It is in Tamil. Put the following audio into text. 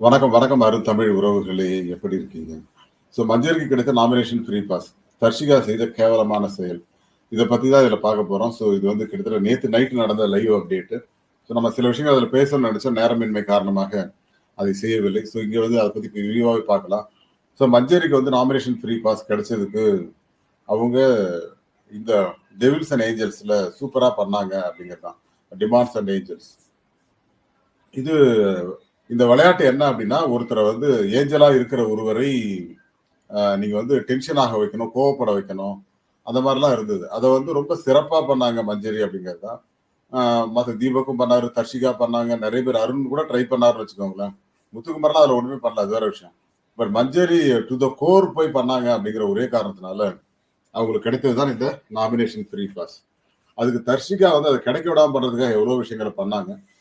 வணக்கம், வணக்கம் அருந்தமிழ் உறவுகளே! எப்படி இருக்கீங்க? மஞ்சரிக்கு கிடைத்த நாமினேஷன் ஃப்ரீ பாஸ். தர்ஷிகா செய்த கேவலமான செயல். இத பத்தி தான் இதுல பார்க்க போறோம். இது வந்து கிட்டத்தட்ட நேத்து நைட் நடந்த லைவ் அப்டேட். நம்ம சில விஷயங்கள் அதுல பேசணும்னு நெனச்சோம். நேரமின்மை காரணமாக அதை செய்யவில்லை. இங்க வந்து அத பத்தி விரிவாவே பார்க்கலாம். மஞ்சரிக்கு வந்து நாமினேஷன் ஃப்ரீ பாஸ் கிடைச்சதுக்கு, அவங்க இந்த டெவில்ஸ் அண்ட் ஏஞ்சல்ஸ்ல சூப்பரா பண்ணாங்க அப்படிங்கிறது தான். Demands and angels. இது இந்த விளையாட்டு என்ன அப்படின்னா, ஒருத்தர வந்து ஏஞ்சலா இருக்கிற ஒருவரை நீங்க வந்து டென்ஷன் ஆக வைக்கணும், கோவப்பட வைக்கணும். அந்த மாரிலாம் இருந்தது. அத வந்து ரொம்ப சிறப்பா பண்ணாங்க மஞ்சரி அப்படிங்கிறது தான். மத்த தீபக்கும் பண்ணாரு, தர்ஷிகா பண்ணாங்க. நெறைய பேர் அருண் கூட ட்ரை பண்ணாருன்னு வச்சுக்கோங்களேன். முத்துக்குமரன்லாம் அதுல ஒண்ணுமே பண்ணல. அது வேற விஷயம். But Manjari to the core போய் பண்ணாங்க அப்படிங்கிற ஒரே காரணத்தினால, அவங்களுக்கு கிடைத்தது தான் இந்த நாமினேஷன் ஃப்ரீ பாஸ். அதுக்கு தர்ஷிகா வந்து அத கிடைக்க விடாம பண்றதுக்காக எவ்வளோ விஷயங்கள பண்ணாங்க.